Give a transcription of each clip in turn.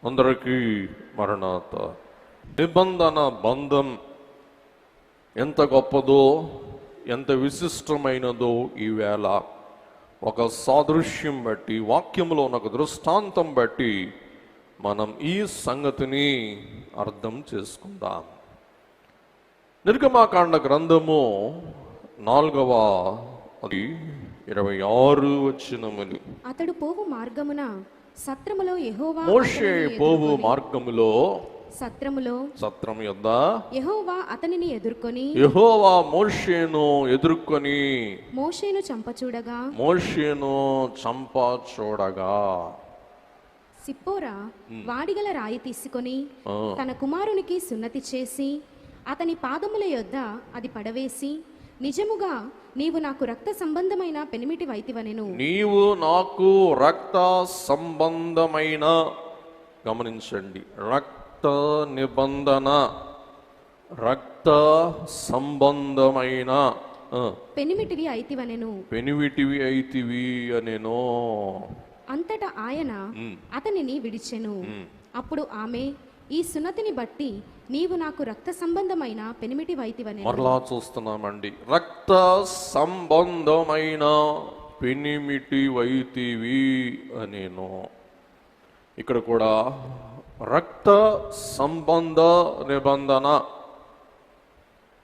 అందరికీ మరణాత. నిబంధన బంధం ఎంత గొప్పదో, ఎంత విశిష్టమైనదో ఈవేళ ఒక సాదృశ్యం బట్టి, వాక్యంలో ఉన్న ఒక దృష్టాంతం బట్టి మనం ఈ సంగతిని అర్థం చేసుకుందాం. నిర్గమాకాండ గ్రంథము 4వ 26 వచనములు. అతడు పోవు మార్గమున సత్రములో యెహోవా మోషే పోవు మార్గములో సత్రం యొద్ద యెహోవా అతనిని ఎదుర్కొని యెహోవా మోషేను ఎదుర్కొని మోషేను చంప చూడగా సిప్పోరా వాడిగల రాయి తీసుకొని తన కుమారునికి సున్నతి చేసి అతని పాదముల యొద్ద అది పడవేసి, నిజముగా నీవు నాకు రక్త సంబంధమైన పెనిమిటి వైతివనెను. నీవు నాకు రక్త సంబంధమైన, గమనించండి, రక్త నిబంధన, రక్త సంబంధమైన పెనిమిటివి అయితివి అనేను. అంతటా ఆయన అతనిని విడిచెను. అప్పుడు ఆమె, ఈ సున్నతిని బట్టి నీవు నాకు రక్త సంబంధమైన పెనిమిటి వైతివనెను. మరలా చూస్తున్నామండి, రక్త సంబంధమైన పెనిమిటి వైతివి అనేను. ఇక్కడ కూడా రక్త సంబంధ నిబంధన.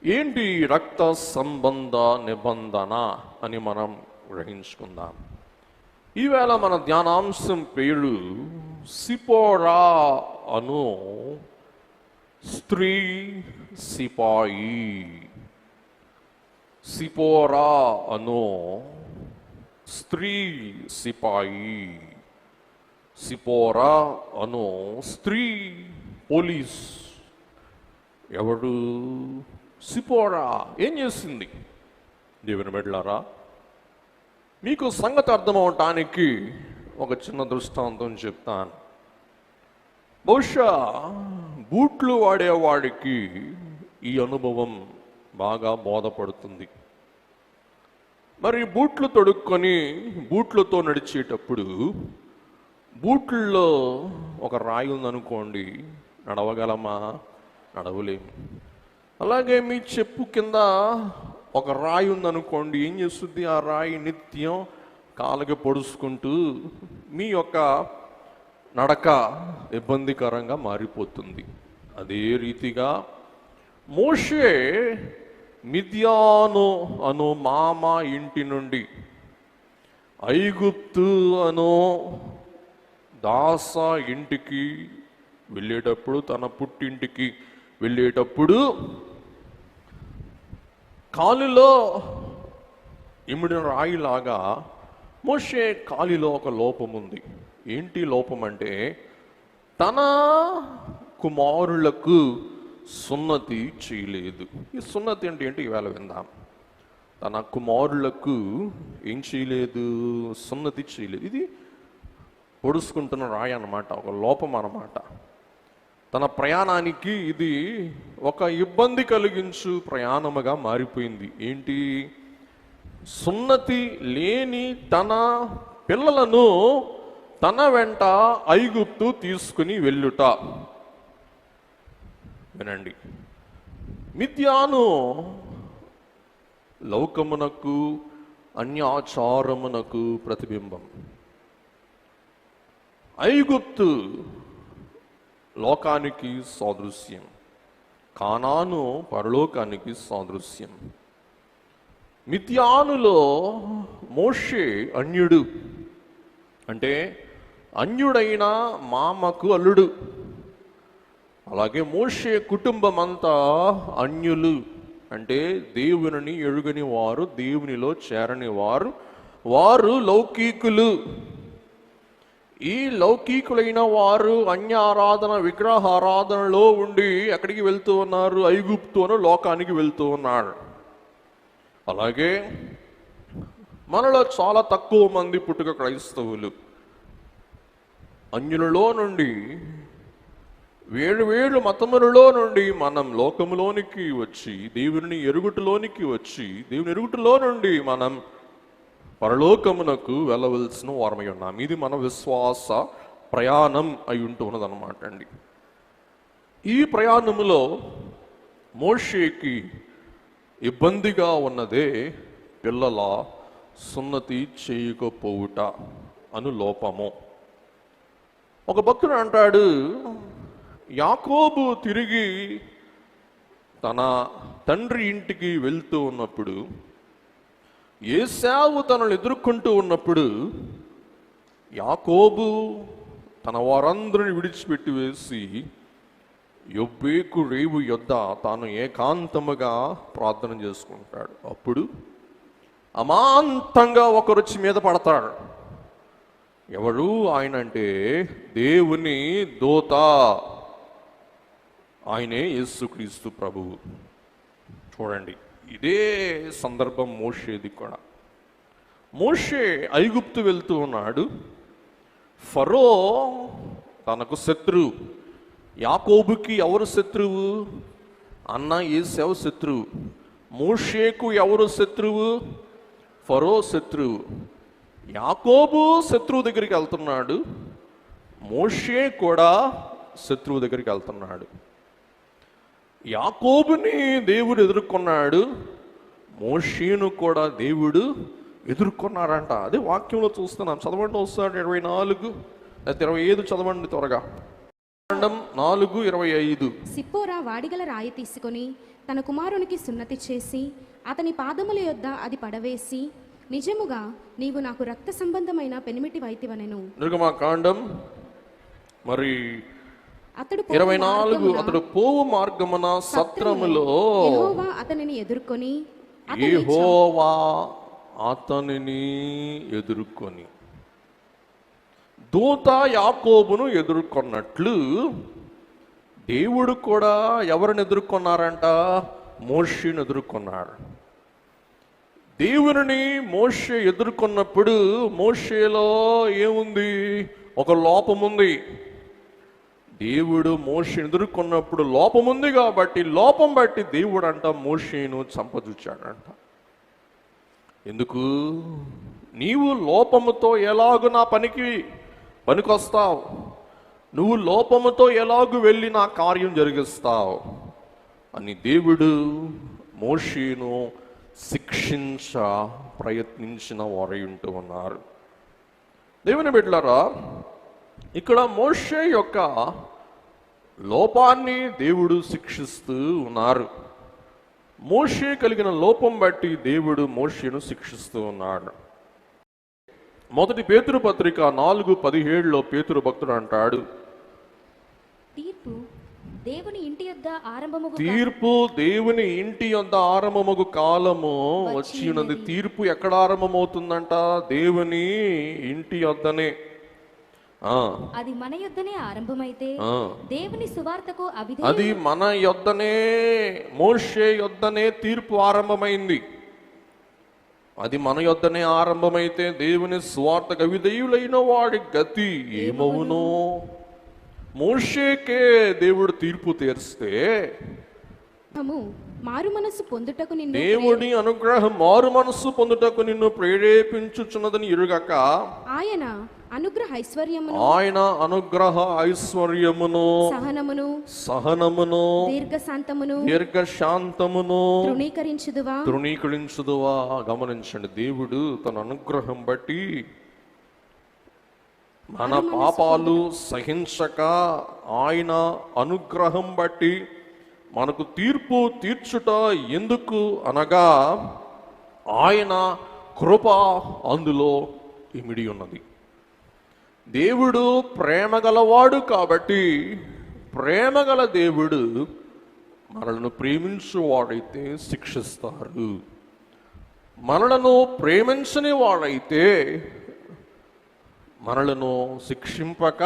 ఏంటి రక్త సంబంధ నిబంధన అని మనం గ్రహించుకుందాం. ఈవేళ మన ధ్యానాంశం పేరు సిపోరా అను స్త్రీ సిపాయి. సిపోరా అను స్త్రీ సిపాయి. సిపోరా అను స్త్రీ పోలీస్. ఎవడు సిపోరా? ఏం చేసింది? దేవుని బిడ్డలారా, మీకు సంగతి అర్థమవటానికి ఒక చిన్న దృష్టాంతం చెప్తాను. బహుశా బూట్లు వాడేవాడికి ఈ అనుభవం బాగా బోధపడుతుంది. మరి బూట్లు తొడుక్కొని బూట్లతో నడిచేటప్పుడు బూట్లలో ఒక రాయి ఉందనుకోండి, నడవగలమా? నడవలేము. అలాగే మీ చెప్పు కింద ఒక రాయి ఉందనుకోండి, ఏం చేస్తుంది? ఆ రాయి నిత్యం కాళ్ళకి పొడుచుకుంటూ మీ యొక్క నడక ఇబ్బందికరంగా మారిపోతుంది. అదే రీతిగా మోషే మిద్యాను అను మామ ఇంటి నుండి ఐగుప్తు అను దాస ఇంటికి వెళ్ళేటప్పుడు, తన పుట్టింటికి వెళ్ళేటప్పుడు కాలులో ఇమిడిన రాయిలాగా మోషే కాలిలో ఒక లోపం ఉంది. ఏంటి లోపం అంటే, తన కుమారులకు సున్నతి చేయలేదు. ఈ సున్నతి అంటే ఏంటి? ఈవేళ విందాం. తన కుమారులకు ఏం చేయలేదు? సున్నతి చేయలేదు. ఇది పొడుచుకుంటున్న రాయి అన్నమాట, ఒక లోపం అన్నమాట. తన ప్రయాణానికి ఇది ఒక ఇబ్బంది కలిగించు ప్రయాణముగా మారిపోయింది. ఏంటి? సున్నతి లేని తన పిల్లలను తన వెంట ఐగుప్తు తీసుకుని వెళ్ళుట. వినండి, మిద్యాను లోకమునకు అన్యాచారమునకు ప్రతిబింబం. ఐగుప్తు లోకానికి సాదృశ్యం. కానాను పరలోకానికి సాదృశ్యం. మిద్యానులో మోషే అన్యుడు, అంటే అన్యుడైన మామకు అల్లుడు. అలాగే మోషే కుటుంబం అంతా అన్యులు, అంటే దేవుని ఎరుగని వారు, దేవునిలో చేరని వారు, వారు లౌకికులు. ఈ లౌకికులైన వారు అన్య ఆరాధన, విగ్రహ ఆరాధనలో ఉండి ఎక్కడికి వెళ్తూ ఉన్నారు? ఐగుప్తు అను లోకానికి వెళ్తూ ఉన్నారు. అలాగే మనలో చాలా తక్కువ మంది పుట్టుక క్రైస్తవులు. అన్యులలో నుండి, వేరు వేరు మతములలో నుండి మనం లోకములోనికి వచ్చి, దేవుని ఎరుగుటలోనికి వచ్చి, దేవుని ఎరుగుటలో నుండి మనం పరలోకమునకు వెళ్ళవలసిన వారమై ఉన్నాం. ఇది మన విశ్వాస ప్రయాణం అయి ఉంటూ ఉన్నదన్నమాట అండి. ఈ ప్రయాణములో మోషేకి ఇబ్బందిగా ఉన్నదే పిల్లల సున్నతి చేయకపోవుట అను లోపము. ఒక భక్తుడు అంటాడు, యాకోబు తిరిగి తన తండ్రి ఇంటికి వెళ్తూ ఉన్నప్పుడు, ఏశావు తనను ఎదుర్కొంటూ ఉన్నప్పుడు, యాకోబు తన వారందరిని విడిచిపెట్టి వేసి యొబ్బేకు రేవు యొద్ద తాను ఏకాంతముగా ప్రార్థన చేసుకుంటాడు. అప్పుడు అమాంతంగా ఒకరొచ్చి మీద పడతాడు. ఎవరు ఆయన అంటే దేవుని దూత, ఆయనే యేసుక్రీస్తు ప్రభువు. చూడండి, ఇదే సందర్భం మోషేది కూడా. మోషే ఐగుప్తు వెళ్తూ ఉన్నాడు. ఫరో తనకు శత్రువు. యాకోబుకి ఎవరు శత్రువు? అన్న ఏశావు శత్రువు. మోషేకు ఎవరు శత్రువు? ఫరో శత్రువు. యాకోబు శత్రువు దగ్గరికి వెళ్తున్నాడు, మోషే కూడా శత్రువు దగ్గరికి వెళ్తున్నాడు. యాకోబుని దేవుడు ఎదుర్కొన్నాడు, మోషేను కూడా దేవుడు ఎదుర్కొన్నాడంట. అదే వాక్యంలో చూస్తున్నాం. చదవండి ఒకసారి 24 లేకపోతే 25 చదవండి త్వరగా. 4:25. సిప్పోరా వాడిగల రాయి తీసుకొని తన కుమారునికి సున్నతి చేసి అతని పాదముల యొద్ద అది పడవేసి, నిజముగా నీవు నాకు రక్త సంబంధమైన పెనిమిటి వైతివనెను. నిర్గమాకాండం మరి అతడు 24. అతడు పోవు మార్గమున సత్రములో యెహోవా అతనిని ఎదుర్కొని దూత యాకోబును ఎదుర్కొన్నట్లు దేవుడు కూడా ఎవరిని ఎదుర్కొన్నారంట? మోషేను ఎదుర్కొన్నాడు. దేవుని మోషే ఎదుర్కొన్నప్పుడు మోషేలో ఏముంది? ఒక లోపముంది. దేవుడు మోషేను ఎదుర్కొన్నప్పుడు లోపముంది కాబట్టి లోపం బట్టి దేవుడు అంట మోషేను చంపజూచాడంట. ఎందుకు? నీవు లోపముతో ఎలాగు నా పనికొస్తావు, నువ్వు లోపముతో ఎలాగు వెళ్ళి నా కార్యం జరిగిస్తావు అని దేవుడు మోషేను శిక్షించ ప్రయత్నించిన వారై ఉంటూ ఉన్నారు. దేవుని బిడ్డలారా, ఇక్కడ మోషే యొక్క లోపాన్ని దేవుడు శిక్షిస్తూ ఉన్నారు. మోషే కలిగిన లోపం బట్టి దేవుడు మోషేను శిక్షిస్తూ ఉన్నాడు. మొదటి పేతురు పత్రిక 4:17 పేతురు భక్తుడు అంటాడు, తీర్పు దేవుని ఇంటి యొద్ద ఆరంభముగు కాలము వచ్చి ఉన్నది. తీర్పు ఎక్కడ ఆరంభమవుతుందంట? దేవుని ఇంటి యొద్దనే. అది మన యొద్దనే ఆరంభమైతే దేవుని సువార్తకు అది మన యొద్దనే, మోషే యొద్దనే తీర్పు ఆరంభమైంది. అది మన యొద్దనే ఆరంభమైతే దేవుని సువార్తకు అవిధేయులైన వాడి గతి ఏమవునో? మోషేకే దేవుడు తీర్పు తీర్స్తే దేవుని అనుగ్రహం మారు మనస్సు పొందుటకు నిన్ను ప్రేరేపించుచున్నదని ఎరుగక ఆయన అనుగ్రహ ఐశ్వర్యమును సహనమును దీర్ఘశాంతమును తృణీకరించుదువా. గమనించండి, దేవుడు తన అనుగ్రహం బట్టి మన పాపాలు సహించక ఆయన అనుగ్రహం బట్టి మనకు తీర్పు తీర్చుట ఎందుకు అనగా ఆయన కృప అందులో ఇమిడి ఉన్నది. దేవుడు ప్రేమగలవాడు కాబట్టి ప్రేమగల దేవుడు మనలను ప్రేమించువాడైతే శిక్షిస్తారు, మనలను ప్రేమించని వాడైతే మనలను శిక్షింపక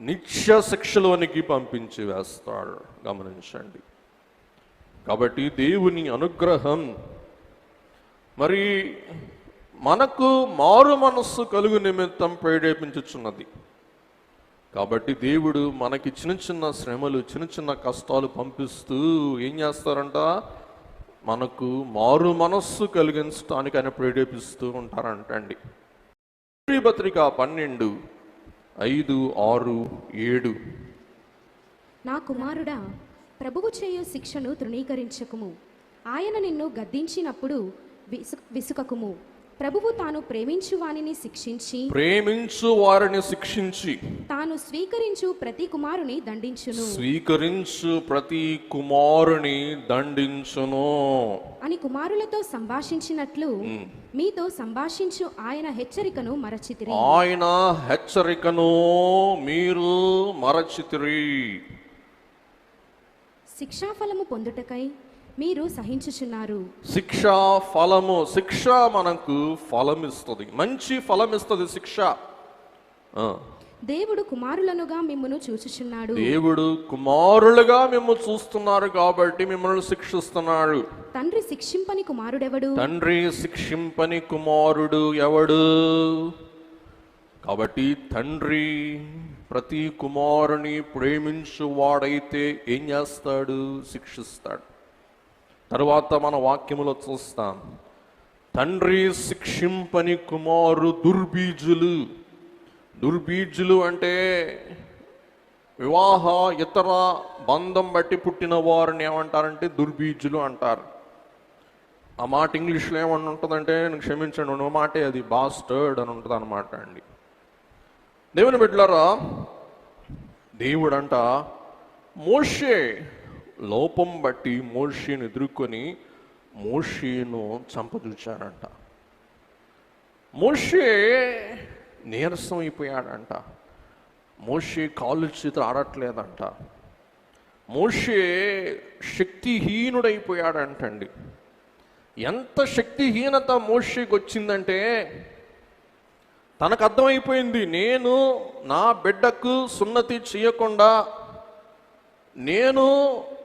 నిత్య శిక్షలోనికి పంపించి వేస్తాడు. గమనించండి. కాబట్టి దేవుని అనుగ్రహం మరి మనకు మారు మనస్సు కలుగు నిమిత్తం ప్రేరేపించుచున్నది. కాబట్టి దేవుడు మనకి చిన్న చిన్న శ్రమలు, చిన్న చిన్న కష్టాలు పంపిస్తూ ఏం చేస్తారంట? మనకు మారు మనస్సు కలిగించడానికి ఆయన ప్రేరేపిస్తూ ఉంటారంటండి. పత్రిక 12 5, 6, 7. నా కుమారుడా, ప్రభువు చేయు శిక్షను తృణీకరించకుము. ఆయన నిన్ను గద్దించినప్పుడు విసుకకుము. ప్రభువు తాను ప్రేమించు వారిని శిక్షించి తాను స్వీకరించు ప్రతి కుమారుని దండించును అని కుమారులతో సంభాషించినట్లు మీతో సంభాషించు ఆయన హెచ్చరికను మీరు మరచితిరి. శిక్షాఫలము పొందుటకై మీరు సహించుచున్నారు. శిక్ష మనకు ఫలం ఇస్తుంది, మంచి ఫలం ఇస్తుంది శిక్ష. దేవుడు కుమారులనుగా మిమ్మును చూచుచున్నాడు. దేవుడు కుమారులుగా మిమ్మల్ని చూస్తున్నారు కాబట్టి మిమ్మల్ని శిక్షిస్తున్నాడు. తండ్రి శిక్షింపని కుమారుడు ఎవడు? కాబట్టి తండ్రి ప్రతి కుమారుని ప్రేమించువాడైతే ఏం చేస్తాడు? శిక్షిస్తాడు. తర్వాత మన వాక్యములో చూస్తాం, తండ్రి శిక్షింపని కుమారు దుర్బీజులు అంటే వివాహ ఇతర బంధం బట్టి పుట్టిన వారిని ఏమంటారంటే దుర్బీజులు అంటారు. ఆ మాట ఇంగ్లీష్లో ఏమన్నా ఉంటుందంటే, క్షమించండి ఉన్న మాటే అది, బాస్టర్డ్ అని ఉంటుంది అన్నమాట అండి. దేవుని బిడ్డలారా, దేవుడంట మోషే లోపం బట్టి మోషేను ఎదుర్కొని మోషేను చంపదూచాడంట. మోషే నీరసం అయిపోయాడంట. మోషే కాళ్ళు చేతులు ఆడట్లేదంట. మోషే శక్తిహీనుడైపోయాడంటండి. ఎంత శక్తిహీనత మోషేకి వచ్చిందంటే, తనకు అర్థమైపోయింది, నేను నా బిడ్డకు సున్నతి చేయకుండా నేను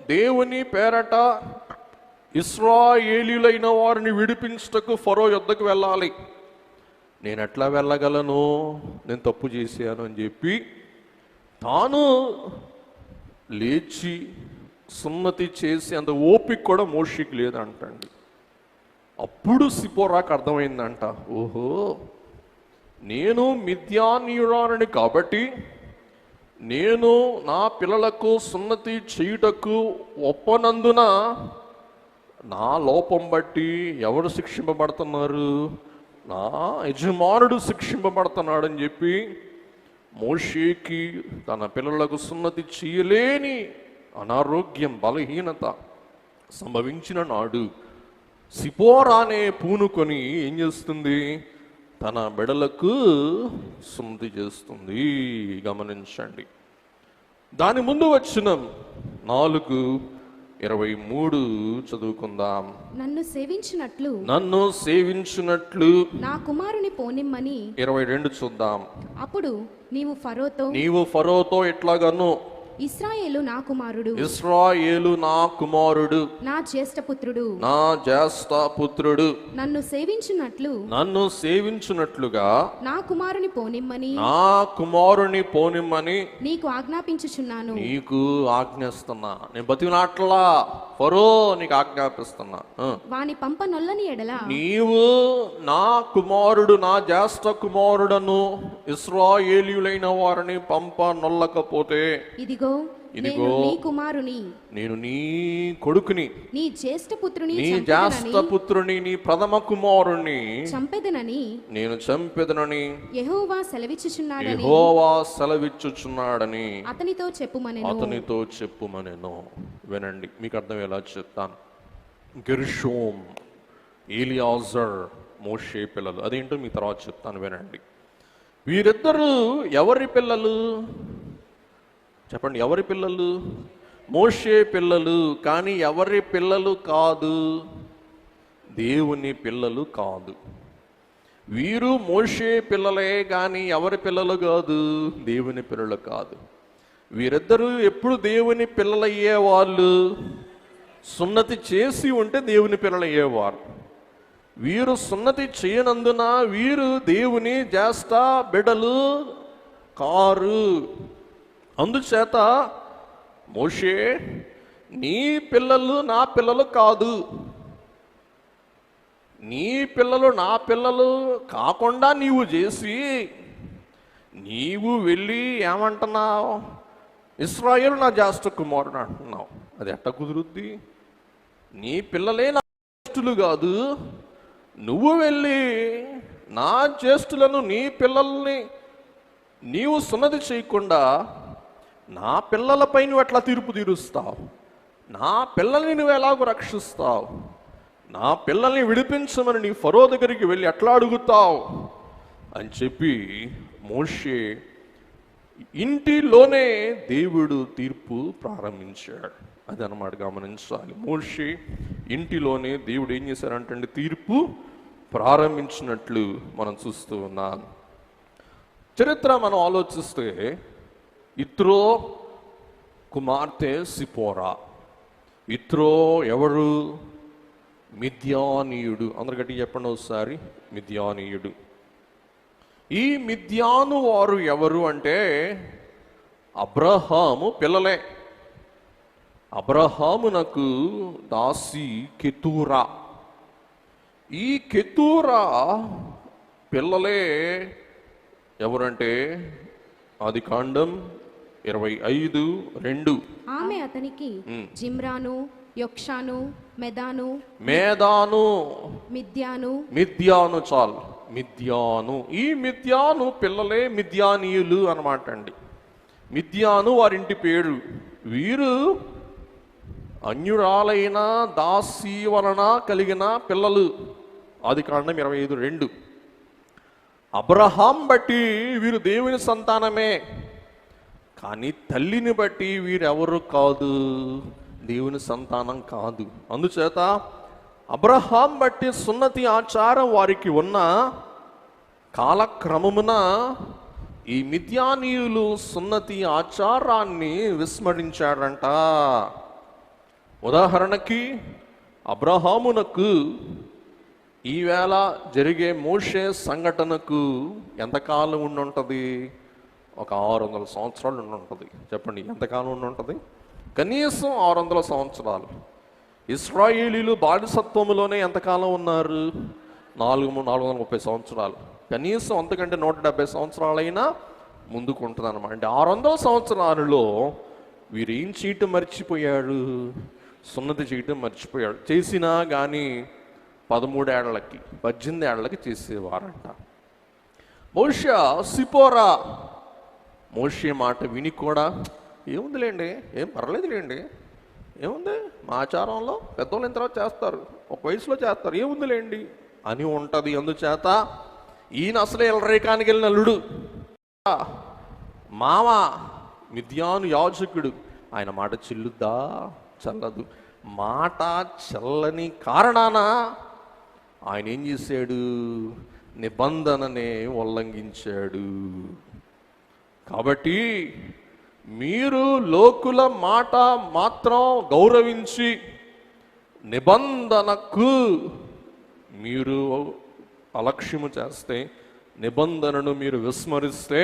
దేవుని పేరట ఇశ్రాయేలీయులైన వారిని విడిపించుటకు ఫరో యొద్దకు వెళ్ళాలి. నేను ఎట్లా వెళ్ళగలను? నేను తప్పు చేశాను అని చెప్పి తాను లేచి సున్నతి చేసి అంత ఓపిక కూడా మోషేకి లేదంటండి. అప్పుడు సిపోరాకు అర్థమైందంట, ఓహో నేను మిద్యానీయురాలని కాబట్టి నేను నా పిల్లలకు సున్నతి చేయుటకు ఒప్పనందున నా లోపం బట్టి ఎవరు శిక్షింపబడుతున్నారు? నా యజమానుడు శిక్షింపబడుతున్నాడు అని చెప్పి మోషేకి తన పిల్లలకు సున్నతి చేయలేని అనారోగ్యం, బలహీనత సంభవించిన నాడు సిపోరానే పూనుకొని ఏం చేస్తుంది? తన బిడలకు సున్నతి చేస్తుంది. గమనించండి. దాని ముందు వచనం 4:23 చదువుకుందాం. నన్ను సేవించునట్లు నా కుమారుని పోనిమ్మని 22 చూద్దాం. అప్పుడు నీవు ఫరోతో ఎట్లాగాను, ఇశ్రాయేలు నా కుమారుడు నా జ్యేష్ఠ పుత్రుడు నన్ను సేవించున్నట్లుగా నా కుమారుని పోనిమ్మని నీకు ఆజ్ఞాపిస్తున్నా. నేను బతికినట్లా ఫరో నీకు ఆజ్ఞాపిస్తున్నా. వాని పంప నొల్లని ఎడల నీవు నా కుమారుడు, నా జ్యేష్ఠ కుమారుడను ఇశ్రాయేలీయులైన వారిని పంప నొల్లకపోతే ఇదిగో నేను నీ కొడుకుని, నీ జ్యేష్ఠ పుత్రుని, నీ ప్రథమ కుమారుని నేను చంపెదనని యెహోవా సెలవిచ్చుచున్నాడని అతనితో చెప్పుమనెను. వినండి, మీకు అర్థం ఎలా చెప్తాను. గెర్షోం, ఎలియాజర్, మోషే పిల్లలు, అదేంటో మీ తర్వాత చెప్తాను. వినండి. వీరిద్దరూ ఎవరి పిల్లలు చెప్పండి? ఎవరి పిల్లలు? మోషే పిల్లలు. కానీ ఎవరి పిల్లలు కాదు? దేవుని పిల్లలు కాదు. వీరు మోషే పిల్లలే కానీ ఎవరి పిల్లలు కాదు? దేవుని పిల్లలు కాదు. వీరిద్దరూ ఎప్పుడు దేవుని పిల్లలయ్యేవాళ్ళు? సున్నతి చేసి ఉంటే దేవుని పిల్లలయ్యేవారు. వీరు సున్నతి చేయనందున వీరు దేవుని జ్యేష్ఠ బిడ్డలు కారు. అందుచేత మోషే, నీ పిల్లలు నా పిల్లలు కాదు, నీ పిల్లలు నా పిల్లలు కాకుండా నీవు చేసి నీవు వెళ్ళి ఏమంటున్నావు? ఇశ్రాయేలు నా జ్యేష్ఠ కుమారుడు అంటున్నావు. అది ఎట్ట కుదురుద్ది? నీ పిల్లలే నా జ్యేష్ఠులు కాదు, నువ్వు వెళ్ళి నా జ్యేష్ఠులను, నీ పిల్లల్ని నీవు సున్నతి చేయకుండా నా పిల్లలపై నువ్వు ఎట్లా తీర్పు తీరుస్తావు? నా పిల్లల్ని నువ్వు ఎలాగో రక్షిస్తావు? నా పిల్లల్ని విడిపించమని నీ ఫరో దగ్గరికి వెళ్ళి ఎట్లా అడుగుతావు అని చెప్పి మోషే ఇంటిలోనే దేవుడు తీర్పు ప్రారంభించాడు. అదనమాట గమనించాలి. మోషే ఇంటిలోనే దేవుడు ఏం చేశారంటే తీర్పు ప్రారంభించినట్లు మనం చూస్తూ ఉన్నాం. చరిత్ర మనం ఆలోచిస్తే ఇత్రో కుమార్తె సిపోరా. ఇత్రో ఎవరు? మిద్యానీయుడు. అందరు గట్టి చెప్పండి ఒకసారి. మిద్యానీయుడు. ఈ మిద్యాను వారు ఎవరు అంటే అబ్రహాము పిల్లలే. అబ్రహామునకు దాసి కెతూరా. ఈ కెతూరా పిల్లలే ఎవరంటే ఆదికాండం 25:2. ఆమె అతనికి జిమ్రాను, యొక్షాను, మెదాను, మిద్యాను చాలు. మిద్యాను. ఈ మిద్యాను పిల్లలే మిద్యానీయులు అన్నమాట అండి. మిద్యాను వారింటి పేరు. వీరు అన్యురాలైన దాసి వలన కలిగిన పిల్లలు. ఆదికాండం 25:2. అబ్రహాం బట్టి వీరు దేవుని సంతానమే, కానీ తల్లిని బట్టి వీరెవరు కాదు, దేవుని సంతానం కాదు. అందుచేత అబ్రహాం బట్టి సున్నతి ఆచారం వారికి ఉన్న కాలక్రమమున ఈ మిద్యానీయులు సున్నతి ఆచారాన్ని విస్మరించారంట. ఉదాహరణకి అబ్రహామునకు ఈవేళ జరిగే మోషే సంఘటనకు ఎంతకాలం ఉండుంటుంది? ఒక 600 సంవత్సరాలు ఉండుంటుంది. చెప్పండి, ఎంతకాలం ఉండుంటుంది? కనీసం 600 సంవత్సరాలు. ఇశ్రాయేలీలు బానిసత్వములోనే ఎంతకాలం ఉన్నారు? 430 సంవత్సరాలు. కనీసం అంతకంటే 170 సంవత్సరాలైనా ముందుకు ఉంటుంది అన్నమాట. అంటే 600 సంవత్సరాలలో వీరు ఏం చేయటం మర్చిపోయాడు? సున్నతి చేయటం మర్చిపోయాడు. చేసినా కానీ 13 ఏళ్లకి 18 ఏళ్లకి చేసేవారంట. మోషే సిపోరా మోషే మాట విని కూడా ఏముందిలేండి, ఏం పర్లేదులేండి, ఏముంది, మా ఆచారంలో పెద్దోళ్ళు అయిన తర్వాత చేస్తారు, ఒక వయసులో చేస్తారు, ఏముందిలేండి అని ఉంటుంది. అందుచేత ఈయన అసలే ఎలరేకానికి వెళ్ళిన అల్లుడు, మామ మిద్యాను యాజకుడు, ఆయన మాట చెల్లుద్దా? చల్లదు. మాట చల్లని కారణాన ఆయన ఏం చేశాడు? నిబంధననే ఉల్లంఘించాడు. కాబట్టి మీరు లోకుల మాట మాత్రం గౌరవించి నిబంధనకు మీరు అలక్ష్యము చేస్తే, నిబంధనను మీరు విస్మరిస్తే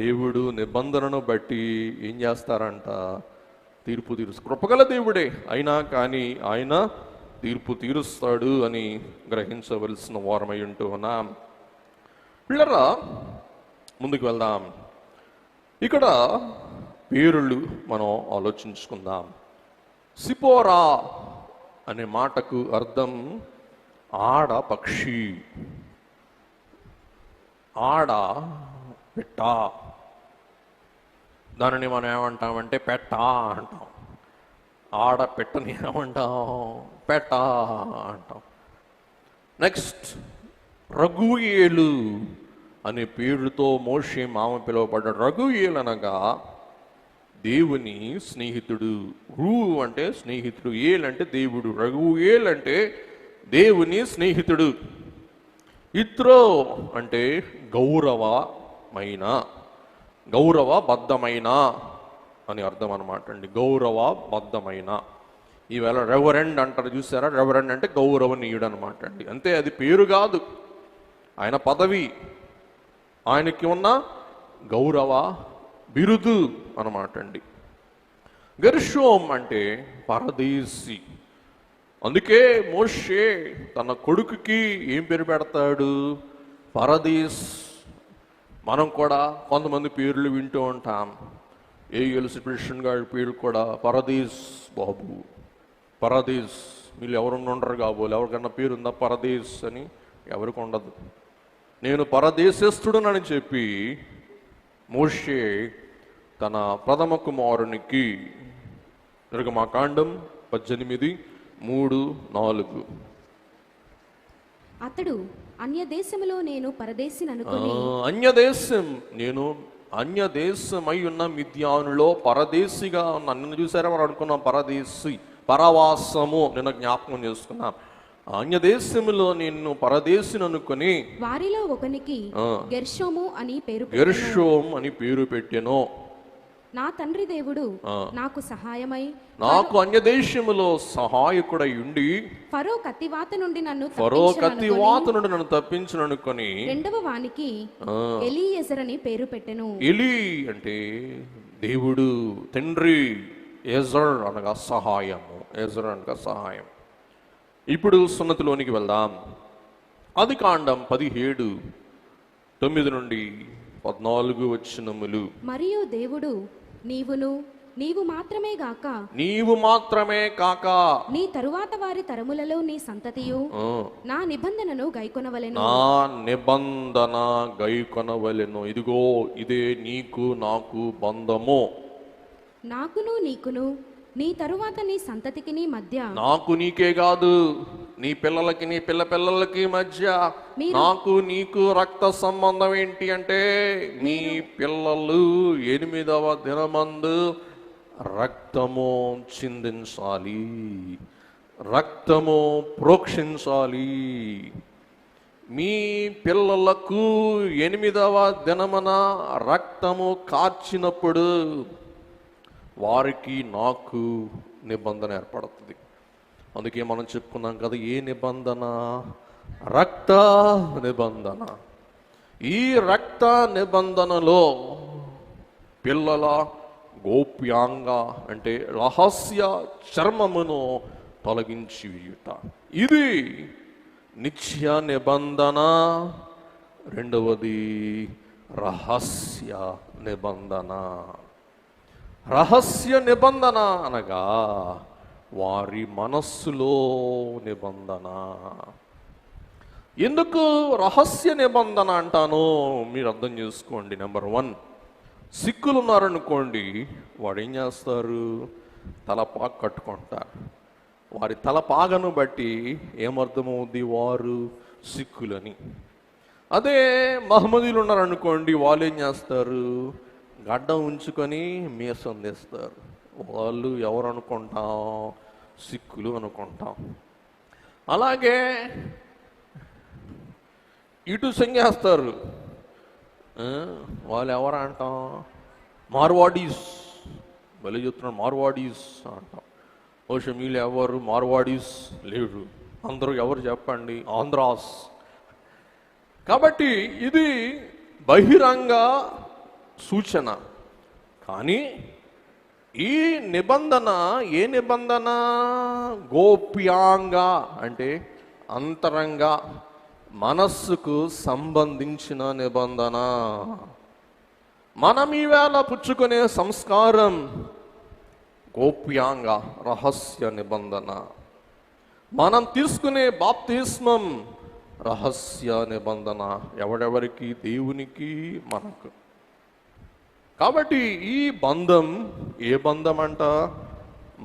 దేవుడు నిబంధనను బట్టి ఏం చేస్తారంట? తీర్పు తీరుస్తాడు. కృపగల దేవుడే అయినా కానీ ఆయన తీర్పు తీరుస్తాడు అని గ్రహించవలసిన వారమై ఉంటూ ఉన్నాం. పిల్లరా, ముందుకు వెళ్దాం. ఇక్కడ పేరులు మనం ఆలోచించుకుందాం. సిపోరా అనే మాటకు అర్థం ఆడ పక్షి, ఆడ పెట్ట. దానిని మనం ఏమంటామంటే పెట్ట అంటాం. ఆడ పెట్టని ఏమంటాం? పెట్ట అంటాం. నెక్స్ట్, రఘుయేలు అనే పేరుతో మోషే మామ పిలువబడ్డాడు. రఘుయేలు అనగా దేవుని స్నేహితుడు. రు అంటే స్నేహితుడు, ఏల్ అంటే దేవుడు. రఘుయేల్ అంటే దేవుని స్నేహితుడు. ఇత్రో అంటే గౌరవమైన, గౌరవబద్ధమైన అని అర్థం అనమాట అండి. గౌరవబద్ధమైన. ఈవేళ రెవరెండ్ అంటారు చూసారా? రెవరెండ్ అంటే గౌరవనీయుడు అనమాట అండి. అంతే, అది పేరు కాదు, ఆయన పదవి, ఆయనకి ఉన్న గౌరవ బిరుదు అనమాట అండి. గెర్షోం అంటే పరదేశి. అందుకే మోషే తన కొడుకుకి ఏం పేరు పెడతాడు? పరదేశ్. మనం కూడా కొంతమంది పేర్లు వింటూ ఉంటాం. ఏఎల్ కృష్ణ గారి పేరు కూడా పరదేశ్ బాబు, పరదేశ్. వీళ్ళు ఎవరు ఉండరు కాబోలు, ఎవరికన్నా పేరు ఉందా పరదేశ్ అని? ఎవరికి ఉండదు. నేను పరదేశస్థుడనని చెప్పి మోషే తన ప్రథమ కుమారునికి, నిర్గమాకాండం 18:3-4, అతడు అన్యదేశములో నేను పరదేశిననుకొని అన్యదేశమై ఉన్న మిద్యానులో పరదేశిగా ఉన్న, నిన్ను చూసారా మనం అనుకున్నాం పరదేశి, పరవాసము నిన్న జ్ఞాపకం చేసుకున్నాం. అన్యదేశములో నిన్ను పరదేశిననుకొని వారిలో ఒకనికి గెర్షోము అని పేరు పెట్టెను. నా తండ్రి దేవుడు నాకు సహాయమై, నాకు అన్యదేశములో సహాయకుడై ఉండి ఫరో కత్తివాత నుండి నన్ను తప్పించుననుకొని రెండవ వానికి ఎలీయెజర్ అని పేరు పెట్టెను. ఎలీ అంటే దేవుడు, తండ్రి, ఎజర్ అనగా సహాయము, ఎజర్ అనగా సహాయం. ఇప్పుడు సున్నతిలోనికి వెళ్దాం. ఆదికాండం 17:9-14 వచనములు. మరియు దేవుడు నీవు మాత్రమే కాక నీ తరువాత వారి తరములలో నీ సంతతియు నా నిబంధనను గైకొనవలెను. ఇదిగో ఇదే నీకు నాకు బంధము. నాకును నీకును నీ తరువాత నీ సంతతికి నీ మధ్య, నాకు నీకే కాదు నీ పిల్లలకి నీ పిల్లలకి మధ్య, నాకు నీకు రక్త సంబంధం ఏంటి అంటే నీ పిల్లలు 8వ దినమందు రక్తము చిందించాలి, రక్తము ప్రోక్షించాలి. మీ పిల్లలకు 8వ దినమున రక్తము కార్చినప్పుడు వారికి నాకు నిబంధన ఏర్పడుతుంది. అందుకే మనం చెప్పుకున్నాం కదా, ఏ నిబంధన? రక్త నిబంధన. ఈ రక్త నిబంధనలో పిల్లల గోప్యాంగ అంటే రహస్య చర్మమును తొలగించి వేయుట, ఇది నిత్య నిబంధన. రెండవది రహస్య నిబంధన. రహస్య నిబంధన అనగా వారి మనస్సులో నిబంధన. ఎందుకు రహస్య నిబంధన అంటానో మీరు అర్థం చేసుకోండి. నెంబర్ 1, సిక్కులు ఉన్నారనుకోండి, వాడు ఏం చేస్తారు? తలపాగ కట్టుకుంటారు. వారి తలపాగను బట్టి ఏమర్థమవుద్ది? వారు సిక్కులని. అదే మహమ్మదీలు ఉన్నారనుకోండి, వాళ్ళు ఏం చేస్తారు? గడ్డ ఉంచుకొని మీసం తీస్తారు. వాళ్ళు ఎవరు అనుకుంటాం? సిక్కులు అనుకుంటాం. అలాగే ఇటు సంగేస్తారు, వాళ్ళు ఎవరు అంటాం? మార్వాడీస్. మళ్ళీ చెప్తున్నాడు, మార్వాడీస్ అంటాం. బహుశా మీలు ఎవరు మార్వాడీస్ లేరు, అందరూ ఎవరు చెప్పండి? ఆంధ్రాస్. కాబట్టి ఇది బహిరంగ సూచన. కానీ ఈ నిబంధన ఏ నిబంధన? గోప్యాంగ అంటే అంతరంగ మనస్సుకు సంబంధించిన నిబంధన. మనం ఈవేళ పుచ్చుకునే సంస్కారం గోప్యాంగ, రహస్య నిబంధన. మనం తీసుకునే బాప్తిస్మం రహస్య నిబంధన. ఎవడెవరికి? దేవునికి, మనకు. కాబట్టి ఈ బంధం ఏ బంధం అంట?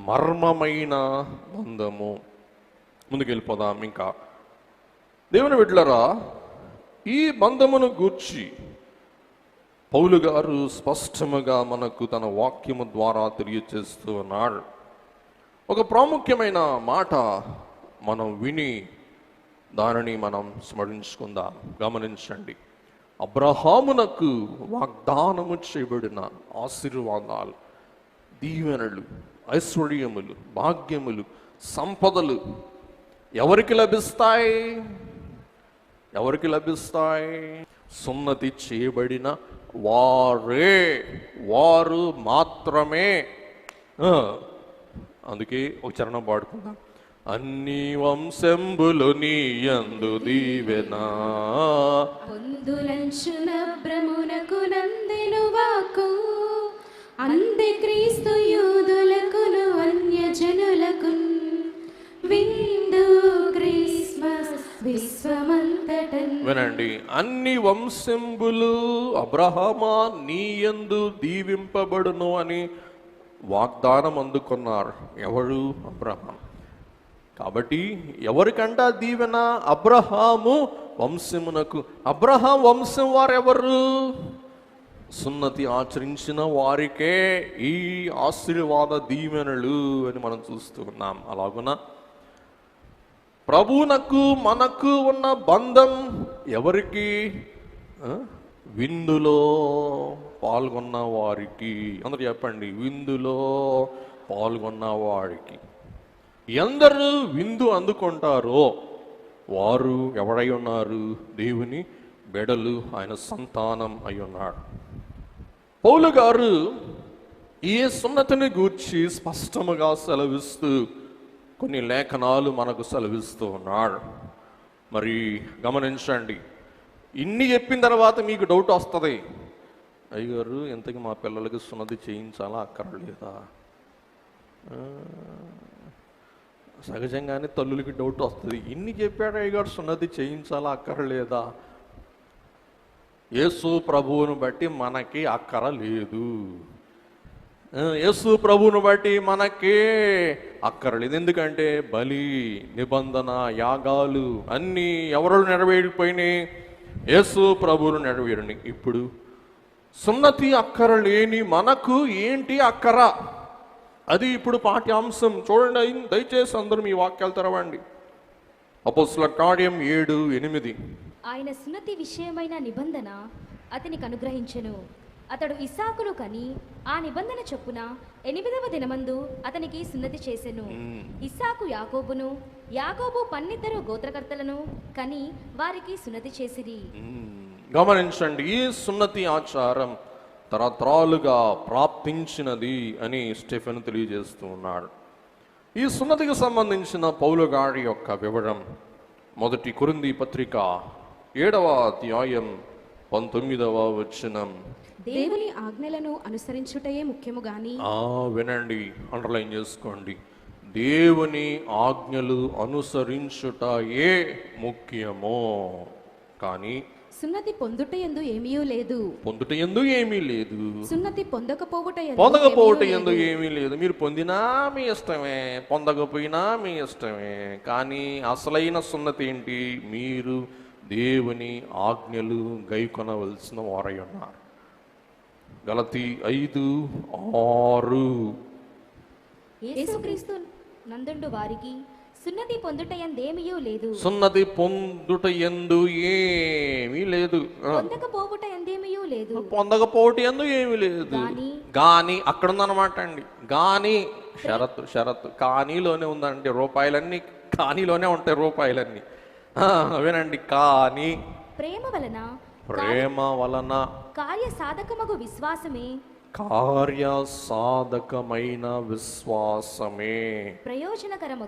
మర్మమైన బంధము. ముందుకెళ్ళిపోదాం. ఇంకా దేవుని బిడ్డలారా, ఈ బంధమును గూర్చి పౌలు గారు స్పష్టముగా మనకు తన వాక్యము ద్వారా తెలియచేస్తూ ఉన్నాడు. ఒక ప్రాముఖ్యమైన మాట మనం విని దానిని మనం స్మరించుకుందాం. గమనించండి. అబ్రహామునకు వాగ్దానము చేయబడిన ఆశీర్వాదాలు, దీవెనలు, ఐశ్వర్యములు, భాగ్యములు, సంపదలు ఎవరికి లభిస్తాయి? ఎవరికి లభిస్తాయి? సున్నతి చేయబడిన వారు మాత్రమే. అందుకే ఒక చరణం పాడుకుందాం. అన్ని వంశంబులు నీయందు దీవెనా. పొందులంచున భ్రమునకు నందెను వాకు, అందే క్రీస్తు యూదులకును అన్యజనులకు విందు క్రిస్మస్ విశ్వమంతటన్. వినండి, అన్ని వంశంబులు అబ్రహామా నీయందు దీవింపబడును అని వాగ్దానం అందుకున్నారు. ఎవరు? అబ్రహాం. కాబట్టి ఎవరికంట దీవెన? అబ్రహాము వంశమునకు. అబ్రహాం వంశం వారెవరు? సున్నతి ఆచరించిన వారికే ఈ ఆశీర్వాద దీవెనలు అని మనం చూస్తూ ఉన్నాం. అలాగున ప్రభువునకు మనకు ఉన్న బంధం ఎవరికి? విందులో పాల్గొన్న వారికి. అందరూ చెప్పండి, విందులో పాల్గొన్న వారికి. ఎందరు విందు అందుకుంటారో వారు ఎవరై ఉన్నారు? దేవుని బిడ్డలు, ఆయన సంతానం అయి ఉన్నాడు. పౌలు గారు ఈ సున్నతిని గూర్చి స్పష్టముగా సెలవిస్తూ కొన్ని లేఖనాలు మనకు సెలవిస్తూ ఉన్నాడు. మరి గమనించండి, ఇన్ని చెప్పిన తర్వాత మీకు డౌట్ వస్తుంది, అయ్యగారు ఇంతకీ మా పిల్లలకి సున్నతి చేయించాలా అక్కర్లేదా? సహజంగానే తల్లులకి డౌట్ వస్తుంది, ఇన్ని చెప్పాడు అయ్యగారు సున్నతి చేయించాలా అక్కర్లేదా? యేసు ప్రభువును బట్టి మనకి అక్కర లేదు. యేసు ప్రభువును బట్టి మనకే అక్కర్లేదు. ఎందుకంటే బలి, నిబంధన, యాగాలు అన్నీ ఎవరు నెరవేరిపోయినాయి? యేసు ప్రభువును నెరవేరినాయి. ఇప్పుడు సున్నతి అక్కర లేని మనకు ఏంటి అక్కర? అది ఇప్పుడు పాఠ్యాంశం. చూడండి, దయచేసి అందరూ మీ వాక్యాలు తెరవండి. అపోస్తలుల కార్యం 7:8. ఆయన సున్నతి విషయమైన నిబంధన అతనికి అనుగ్రహించెను. అతడు ఇస్సాకును కని ఆ నిబంధన చొప్పున 8వ దినమందు అతనికి సున్నతి చేసెను. ఇస్సాకు యాకోబును, యాకోబు 12 గోత్రకర్తలను కని వారికి సున్నతి చేసిరి. గమనించండి, ఈ సున్నతి ఆచారం తరతరాలుగా ప్రాప్తించినది అని స్టెఫెన్ తెలియజేస్తూ ఉన్నాడు. ఈ సున్నతికి సంబంధించిన పౌలు గారి యొక్క వివరం 1 కొరింథీ పత్రిక 7వ అధ్యాయం 19వ వచనం. దేవుని ఆజ్ఞలను అనుసరించుటయే ముఖ్యము గాని. వినండి, అండర్లైన్ చేసుకోండి. దేవుని ఆజ్ఞలు అనుసరించుటయే ముఖ్యమో కానీ సున్నతి పొందుట యందు ఏమీ లేదు. పొందుట యందు ఏమీ లేదు. సున్నతి పొందకపోవుట యందు ఏమీ లేదు. మీరు పొందినా మీ ఇష్టమే, పొందకపోయినా మీ ఇష్టమే. కానీ అసలైన సున్నతి ఏంటి? మీరు దేవుని ఆజ్ఞలు గైకొనవలసిన వారై ఉన్నారు. గలతీ 5:6. యేసుక్రీస్తు నందుండు వారికి సున్నతి పొందుట యందేమీ లేదు. సున్నతి పొందుట యందు ఏమీ లేదు. పొందకపోవుట యందేమీ లేదు. పొందకపోవట యందు ఏమీ లేదు. గాని అక్కడ ఉందన్నమాట అండి. గాని షరతు కానీలోనే ఉందండి. రూపాయలన్నీ కానీలోనే ఉంటాయి. రూపాయలన్నీ వినండి. కానీ ప్రేమ వలన కార్యసాధకమగు విశ్వాసమే ప్రయోజనకరం.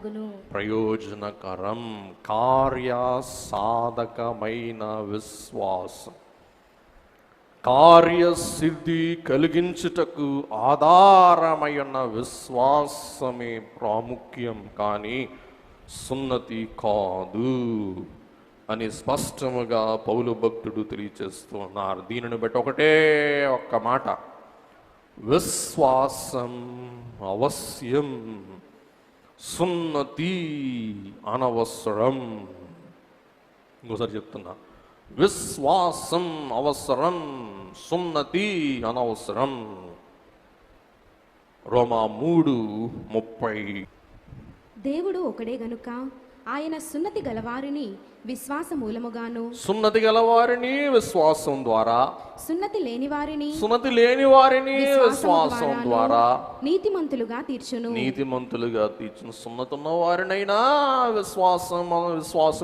కార్యసాధకమైన విశ్వాసం కార్యసిద్ధి కలిగించుటకు ఆధారమైన విశ్వాసమే ప్రాముఖ్యం, కానీ సున్నతి కాదు అని స్పష్టముగా పౌలు భక్తుడు తెలియచేస్తూ ఉన్నారు. దీనిని బట్టి ఒక్క మాట, విశ్వాసం అవశ్యం, సున్నతి అనవసరం. ఇంకోసారి చెప్తున్నా, విశ్వాసం అవసరం, సున్నతి అనవసరం. రోమా 3:30. దేవుడు ఒకడే గనుక ఆయన సున్నతి గలవారిని విశ్వాస మూలముగాను, సున్నతి గలవారిని విశ్వాసం ద్వారా, సున్నతి లేని వారిని విశ్వాసం ద్వారా నీతిమంతులుగా తీర్చును. సున్నతి ఉన్న వారినైనా విశ్వాసం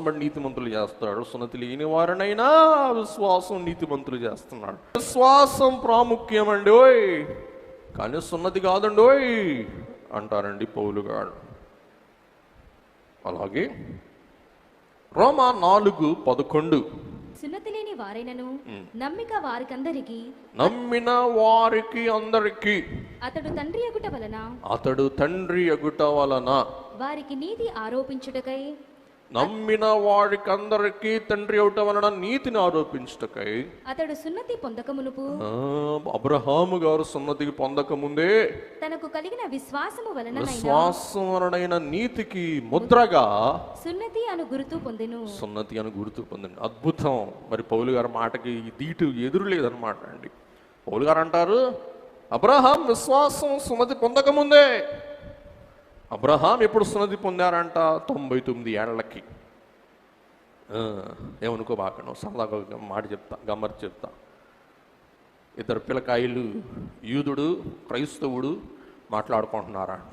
బట్టి నీతిమంతులు చేస్తాడు. సున్నతి లేని వారినైనా విశ్వాసం నీతిమంతులు చేస్తున్నాడు. విశ్వాసం ప్రాముఖ్యం అండి ఓయ్, కానీ సున్నతి కాదండి ఓయ్ అంటారండి పౌలు గారు. అలాగే రోమా 4:11 సున్నతి లేని వారైనను నమ్మిక వారికందరికి నమ్మిన వారికి అందరికి అతడు తండ్రి అగుట వలన వారికి నీతి ఆరోపించుటకై నమ్మిన వారికి అందరికి తండ్రి అవుట వలన నీతిని ఆరోపించుటకై అతడు సున్నతి పొందకమునుపు అబ్రహాము గారు సున్నతికి పొందక ముందే తనకు కలిగిన విశ్వాసము వలనైన నీతికి ముద్రగా సున్నతి అను గుర్తు పొందెను. అద్భుతం. మరి పౌలు గారి మాటకి దీటు ఎదురు లేదనమాట అండి. పౌలు గారు అంటారు, అబ్రహాం విశ్వాసం సున్నతి పొందక ముందే. అబ్రహాం ఎప్పుడు సున్నతి పొందారంట? 99 ఏళ్లకి. ఏమనుకో బాకను, సరదాగా మాట చెప్తా, గమ్మర్ చెప్తా. ఇద్దరు పిల్లకాయలు, యూదుడు క్రైస్తవుడు మాట్లాడుకుంటున్నారంట.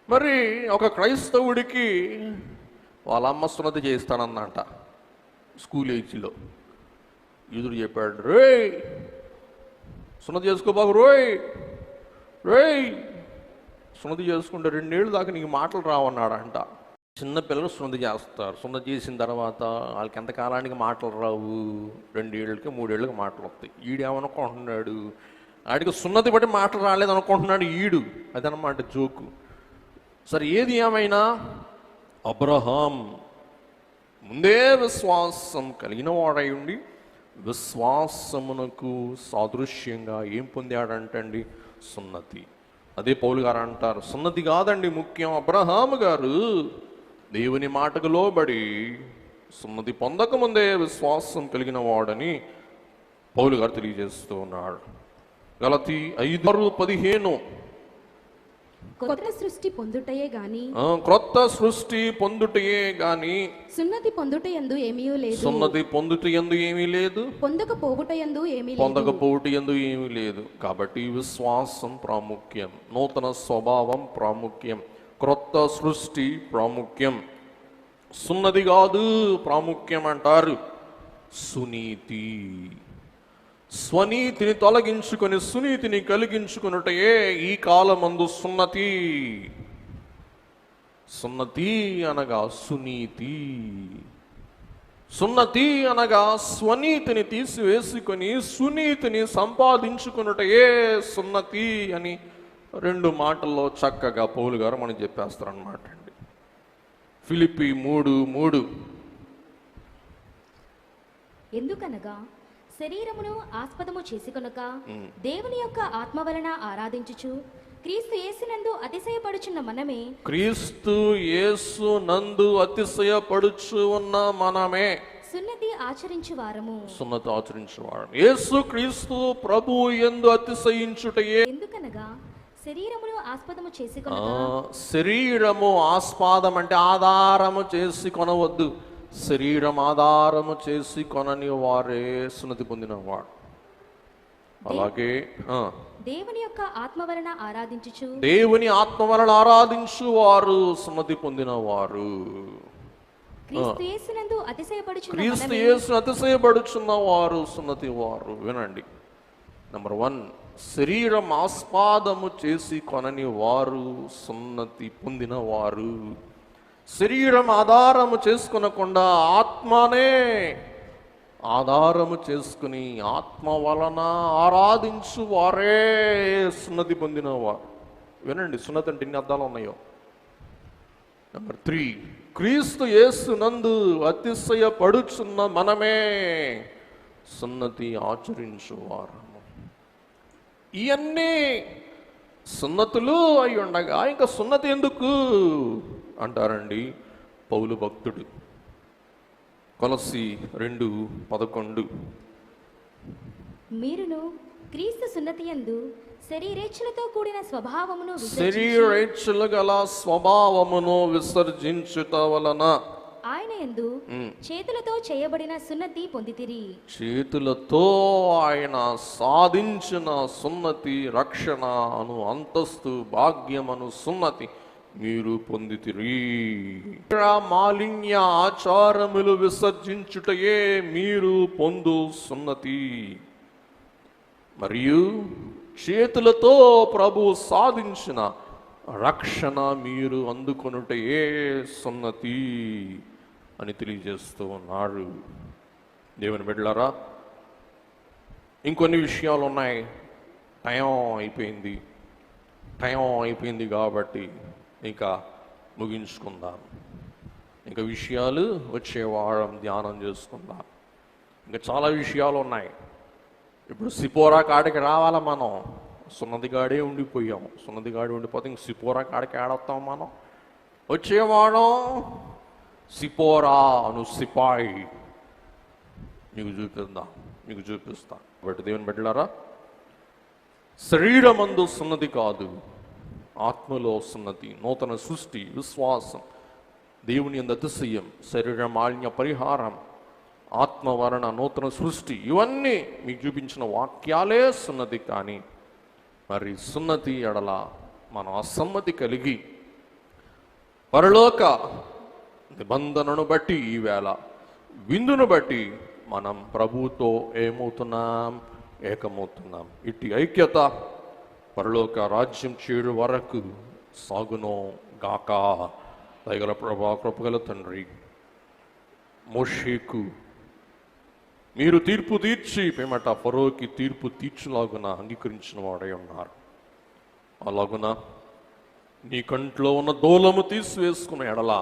మరి ఒక క్రైస్తవుడికి వాళ్ళ అమ్మ సున్నతి చేయిస్తానందంట స్కూల్ ఏజ్లో. యూదుడు చెప్పాడు, రేయ్ సున్నతి చేసుకోబాకు, రేయ్ సున్నతి చేసుకుంటే 2 ఏళ్ళు దాకా నీకు మాటలు రావన్నాడంట. చిన్నపిల్లలు సున్నతి చేస్తారు. సున్నతి చేసిన తర్వాత వాళ్ళకి ఎంతకాలానికి మాటలు రావు, 2 ఏళ్ళకి 3 ఏళ్ళకి మాటలు వస్తాయి. ఈడేమనుకుంటున్నాడు, ఆడికి సున్నతి బట్టి మాటలు రాలేదనుకుంటున్నాడు ఈడు. అదనమాట జోకు. సరే, ఏది ఏమైనా అబ్రహాం ముందే విశ్వాసం కలిగిన వాడై ఉండి విశ్వాసమునకు సాదృశ్యంగా ఏం పొందాడంటండి? సున్నతి. అదే పౌలు గారు అంటారు, సున్నతి కాదండి ముఖ్యం, అబ్రహాము గారు దేవుని మాటకు లోబడి సున్నతి పొందకముందే విశ్వాసం కలిగిన వాడని పౌలు గారు తెలియజేస్తూ ఉన్నాడు. గలతీ 5:15 కొత్త సృష్టి పొందుటయే గాని సున్నతి పొందుటయందు ఏమీ లేదు, పొందకపోవుటయందు ఏమీ లేదు. కాబట్టి విశ్వాసం ప్రాముఖ్యం, నూతన స్వభావం ప్రాముఖ్యం, క్రొత్త సృష్టి ప్రాముఖ్యం. సున్నతి కాదు ప్రాముఖ్యం అంటారు. సునీతి, స్వనీతిని తొలగించుకొని సునీతిని కలిగించుకున్నటయే ఈ కాలమందు సున్నతి. సున్నతి అనగా సునీతి. సున్నతి అనగా స్వనీతిని తీసివేసుకొని సునీతిని సంపాదించుకున్నటయే సున్నతి అని 2 మాటల్లో చక్కగా పౌలు గారు మనకు చెప్పేస్తారనమాట అండి. ఫిలిప్పీ 3:3 ఎందుకనగా శరీరమును ఆస్పదము చేసుకొనక దేవుని యొక్క ఆత్మ వలన ఆరాధించుచు క్రీస్తు యేసునందు అతిశయపడుచున్న మనమే సున్నతి ఆచరించువారము. యేసు క్రీస్తు ప్రభువు యందు అతిశయించుటయే. ఎందుకనగా శరీరమును ఆస్పదము చేసుకొనక, శరీరము ఆస్పాదం అంటే ఆధారము చేసి కొనవద్దు. శరీరం ఆధారము చేసి కొనని వారే సున్నతి పొందినవాడు. అలాగే దేవుని యొక్క ఆత్మ వలన ఆరాధించుచు, దేవుని ఆత్మ వలన ఆరాధించు వారు సున్నతి పొందినవారు. క్రీస్తు యేసునందు అతిశయపడుచున్న వారు సున్నతి వారు. వినండి, నంబర్ 1, శరీరం ఆస్పాదము చేసి కొనని వారు సున్నతి పొందిన వారు. శరీరం ఆధారము చేసుకునకుండా ఆత్మనే ఆధారము చేసుకుని ఆత్మ వలన ఆరాధించు వారే సున్నతి పొందిన వారు. వినండి, సున్నతి అంటే ఎన్ని అర్థాలు ఉన్నాయో. నంబర్ 3, క్రీస్తు యేసు నందు అతిశయపడుచున్న మనమే సున్నతి ఆచరించువారు. ఇవన్నీ సున్నతులు అయి ఉండగా ఇంకా సున్నతి ఎందుకు అంటారండి పౌలు భక్తుడు. కొలస్సీ 2:11 మీరును క్రీస్తు సున్నతి యందు శరీరేచ్ఛలతో కూడిన శరీరేచ్ఛలు గల స్వభావమును విసర్జించుట వలన ఆయన యందు చేతులతో చేయబడిన సున్నతి పొందితిరి. చేతులతో ఆయన సాధించిన సున్నతి, రక్షణ అను అంతస్తు, భాగ్యమను సున్నతి మీరు పొందితిరి. మాలిన్య ఆచారములు విసర్జించుటయే మీరు పొందు సున్నతి. మరియు చేతులతో ప్రభు సాధించిన రక్షణ మీరు అందుకొనుటే సున్నతి అని తెలియజేస్తూ ఉన్నారు. దేవుని బిడ్డలారా, ఇంకొన్ని విషయాలు ఉన్నాయి. టైం అయిపోయింది కాబట్టి ఇంకా ముగించుకుందాం. ఇంకా విషయాలు వచ్చే వారం ధ్యానం చేసుకుందాం. ఇంకా చాలా విషయాలు ఉన్నాయి. ఇప్పుడు సిపోరా కాడికి రావాలా మనం? సున్నతిగాడే ఉండిపోయాం. సున్నతిగాడి ఉండిపోతే ఇంక సిపోరా కాడికి ఆడొస్తాం మనం. వచ్చేవాడం సిపోరా అను సిపాయి మీకు చూపిస్తా. బట్ దేవుని బిడ్డలారా, శరీరమందు సున్నతి కాదు, ఆత్మలో సున్నతి, నూతన సృష్టి, విశ్వాసం, దేవుని యందు అతిశయం, శరీర మాలిన్య పరిహారం, ఆత్మవరణ నూతన సృష్టి, ఇవన్నీ మీకు చూపించిన వాక్యాలే సున్నతి. కానీ మరి సున్నతి ఎడల మనం అసమ్మతి కలిగి పరలోక నిబంధనను బట్టి ఈవేళ విందును బట్టి మనం ప్రభువుతో ఏకమవుతున్నాం. ఇట్టి ఐక్యత పరలోక రాజ్యం చేరు వరకు సాగునో గాక. దయగల ప్రభా, కృపగల తండ్రి, మోషేకు మీరు తీర్పు తీర్చి పేమట ఫరోకి తీర్పు తీర్చులాగున అంగీకరించిన వాడై ఉన్నారు. అలాగున నీ కంటిలో ఉన్న దూలము తీసివేసుకున్న ఎడల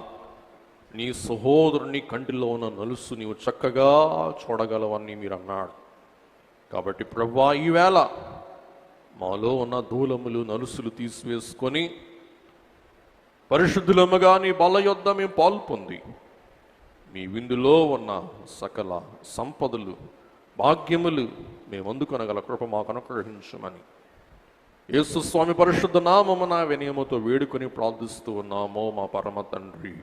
నీ సహోదరుని కంటిలో ఉన్న నలుసు నీవు చక్కగా చూడగలవని మీరు అన్నాడు. కాబట్టి ప్రభువా, ఈవేళ మాలో ఉన్న దూలములు నలుసులు తీసివేసుకొని పరిశుద్ధులముగా నీ బల యొద్ద మేము పాల్పొంది మీ విందులో ఉన్న సకల సంపదలు భాగ్యములు మేము అందుకొనగల కృప మాకు అనుగ్రహించమని యేసు స్వామి పరిశుద్ధ నామమున వినయముతో వేడుకొని ప్రార్థిస్తూ ఉన్నామో మా పరమ తండ్రి.